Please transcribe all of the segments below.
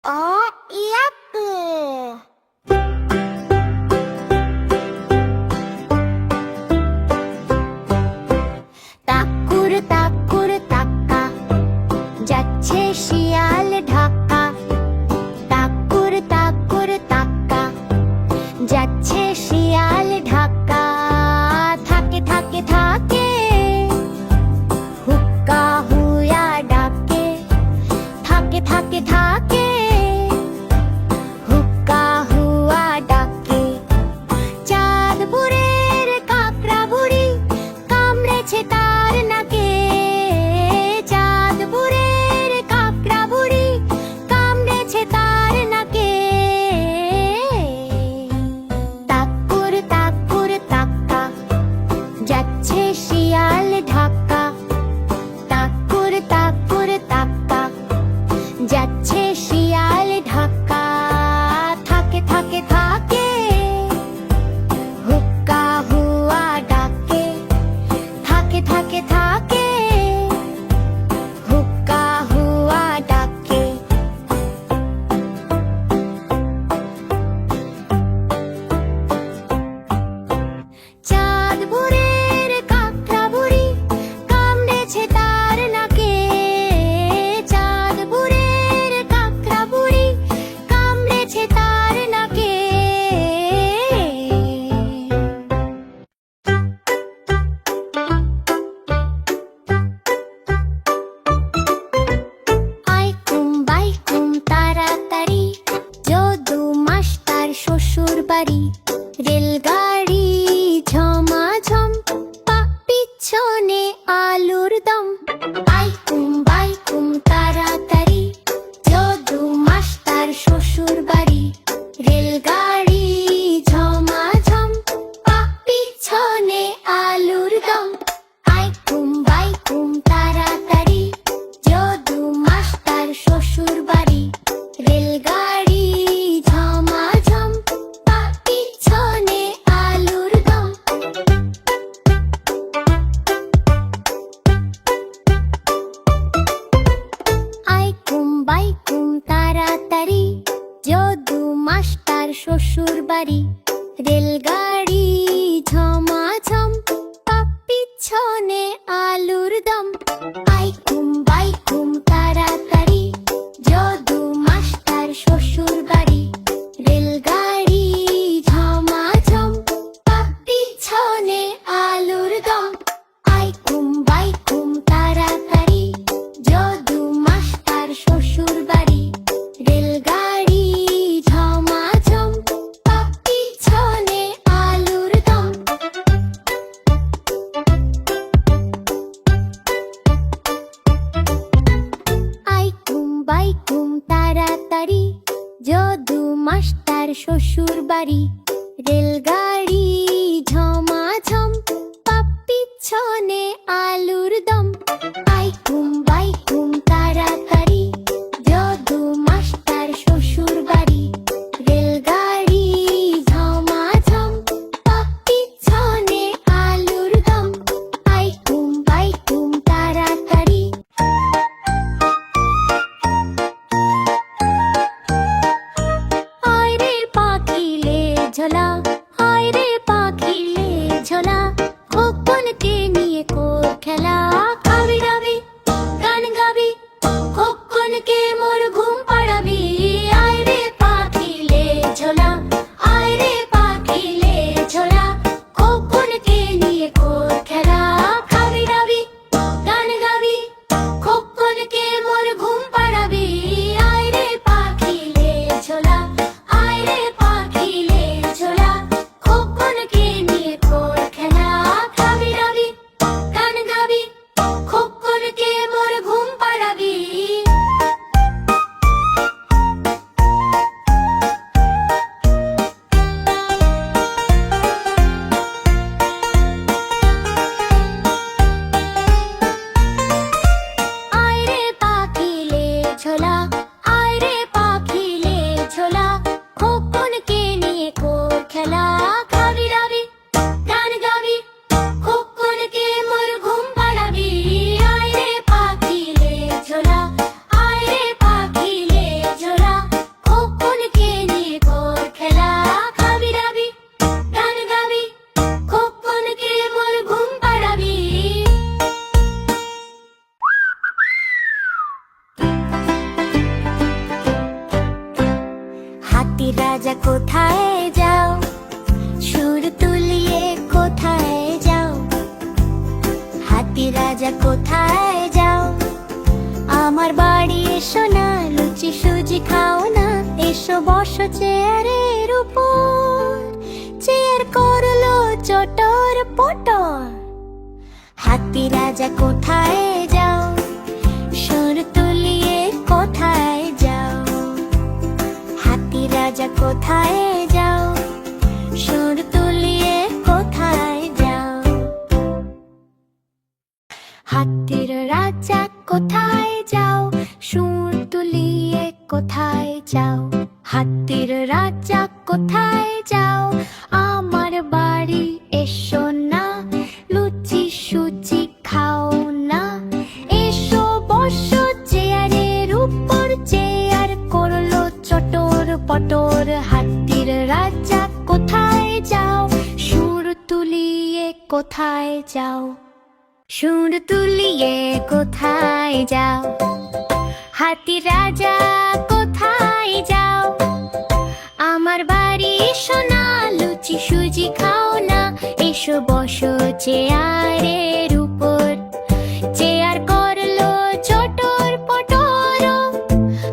apple. তাকুর তাকুর তাক্কা যাচ্ছে শিয়াল ঢাকা। তাকুর তাকুর তাক্কা যাচ্ছে শিয়াল ঢাকা। থাকে থাকে থাকে হুক্কা হুয়া ডাকে। থাকে থাকে থাকে হুক্কা হুয়া ডাকে। চাঁদপুরের কাকড়া বুড়ি কামড়েছে তার নাকে। চাঁদপুরের কাকড়া বুড়ি কামড়েছে তার নাকে। তাকুর তাকুর তাক্কা যাচ্ছে শিয়াল ঢাকা। তাকুর তাকুর তাক্কা যাচ্ছে শিয়াল ঢাকা। থাকে থাকে থাকে হুক্কা হুয়া ডাকে। থাকে থাকে থাকে হুক্কা হুয়া ডাকে। চাঁদপুরের কাকড়া বুড়ি কামড়েছে তার নাকে। চাঁদপুরের কাকড়া বুড়ি কামড়েছে তার নাকে। আইকুম বাইকুম তাড়াতাড়ি যদু মাস্টার শ্বশুর বাড়ি। রেলগাড়ি ঝমাঝম পা পিছনে আলুর দম। আইকুম বাইকুম তাড়াতাড়ি যদু মাস্টার শ্বশুর বাড়ি। রেলগাড়ি ঝমাঝম পা পিছনে আলুর দম। আইকুম বাইকুম তাড়াতাড়ি যদু মাস্টার শ্বশুর বাড়ি। রেলগাড়ি ঝমাঝম পা পিছনে আলুর দম। আইকুম বাইকুম তাড়াতাড়ি যদু মাস্টার শ্বশুর বাড়ি। রেলগাড়ি ঝমাঝম পা পিছনে আলুর দম। আইকুম বাইকুম তাড়াতাড়ি যদু মাস্টার শ্বশুর বাড়ি। রেলগাড়ি ঝমাঝম পা পিছনে আলুর দম। আইকুম বাইকুম তাড়াতাড়ি যদু মাস্টার শ্বশুর বাড়ি। রেলগাড়ি ঝমাঝম পা পিছনে আলুর দম। আইকুম বাইকুম তাড়াতাড়ি যদু মাস্টার শ্বশুর বাড়ি। রেলগাড়ি ঝমাঝম পা পিছনে আলুর দম। আইকুম বাইকুম তাড়াতাড়ি যদু মাস্টার শ্বশুর বাড়ি। রেলগাড়ি ঝমাঝম পা পিছনে আলুর দম। আইকুম বাইকুম তাড়াতাড়ি। আয় রে পাখিলে ঝোলা আয় রে পাখিলে ঝোলা। খোকনকে নিয়ে কোর খেলা। খাবি দাবি গান গাবি খোকনকে মোর ঘুম পাড়াবি। আয় রে পাখিলে ঝোলা আয় রে পাখিলে ঝোলা। খোকনকে নিয়ে কোর খেলা। খাবি দাবি গান গাবি খোকনকে মোর ঘুম পাড়াবি। আয় রে পাখিলে ঝোলা আয় রে পাখিলে ঝোলা। খোকনকে নিয়ে কোর খেলা। খাবি দাবি গান গাবি খোকনকে মোর ঘুম পাড়াবি। আয় রে পাখিলে ঝোলা আয় রে পাখিলে ঝোলা। খোকনকে নিয়ে কোর খেলা। খাবি দাবি গান গাবি খোকনকে মোর ঘুম পাড়াবি। আয় রে পাখিলে ঝোলা আয় রে পাখিলে ঝোলা। রাজা কোথায় যাও, সুর তুলিয়ে কোথায় যাও? হাতি রাজা কোথায় যাও? আমার বাড়ি এসো না, লুচি সুজি খাও না, এসো বসো চেয়ারের উপর। চেয়ার করলো চটর পটর। হাতি রাজা কোথায় যাও, সুর তুলিয়ে কোথায় যাও? হাতি রাজা কোথায় যাও, সুর তুলিয়ে কোথায় যাও? হাতির রাজা কোথায় যাও, সুর তুলিয়ে কোথায় যাও? হাতির রাজা কোথায় যাও? আমার বাড়ি এসো না, লুচি সুজি খাও না, এসো বসো চেয়ারের উপর। চেয়ার করলো চটর পটর। হাতির রাজা কোথায় যাও, সুর তুলিয়ে কোথায় যাও? সুর তুলিয়ে কোথায় যাও? হাতি রাজা কোথায় যাও? আমার বাড়ি এসো না, লুচি সুজি খাও না, এসো বসো চেয়ারের উপর। চেয়ার করলো চটর পটর।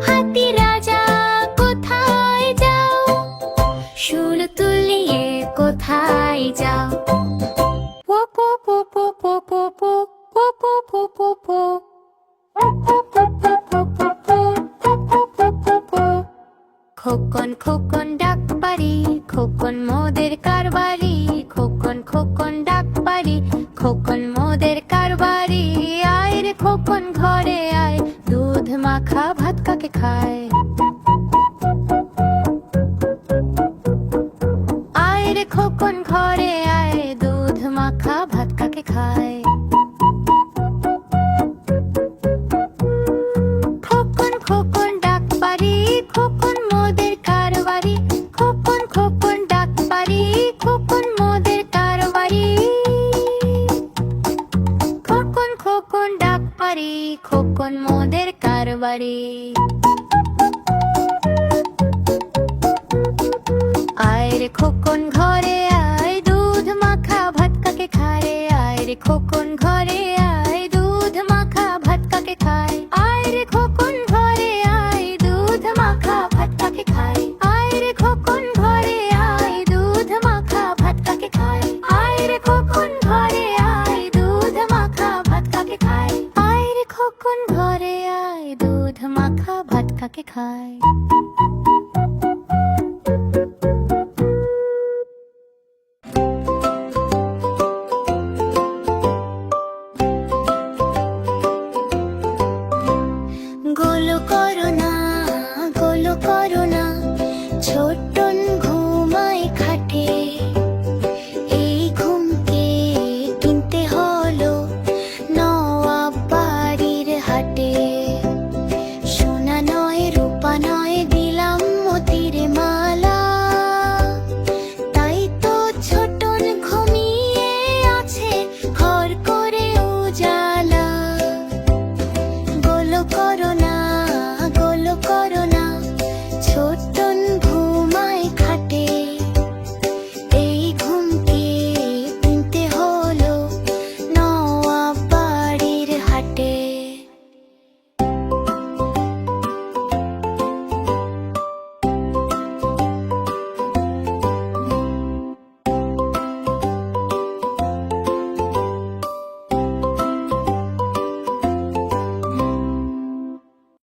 হাতি রাজা কোথায় যাও, সুর তুলিয়ে কোথায় যাও? খোকন খোকন ডাক পারি, খোকন মোদের কারবারি। খোকন খোকন ডাক পারি, খোকন মোদের কারবারি। আয় রে খোকন ঘরে আয়, দুধ মাখা ভাত কাকে খায়? আয় রে খোকন ঘরে আয়, দুধ মাখা ভাত কাকে খায়? খোকন খোকন ডাক পারি, খোকন মোদের কারবারি। খোকন খোকন ডাক পারি, খোকন মোদের কারবারি। খোকন খোকন ডাক পারি, খোকন মোদের কারবারি। আয় রে খোকন ঘরে আয়, দুধ মাখা ভাত কাকে খায়? আয় রে খোকন ঘরে আয়, দুধ মাখা ভাত কাকে খায়? আয় রে খোকন ঘরে আয়, দুধ মাখা ভাত কাকে খায়? আয় রে খোকন ঘরে আয়, দুধ মাখা ভাত কাকে খায়? আয় রে খোকন ঘরে আয়, দুধ মাখা ভাত কাকে খায়? আয় রে খোকন ঘরে আয়, দুধ মাখা ভাত কাকে খায়?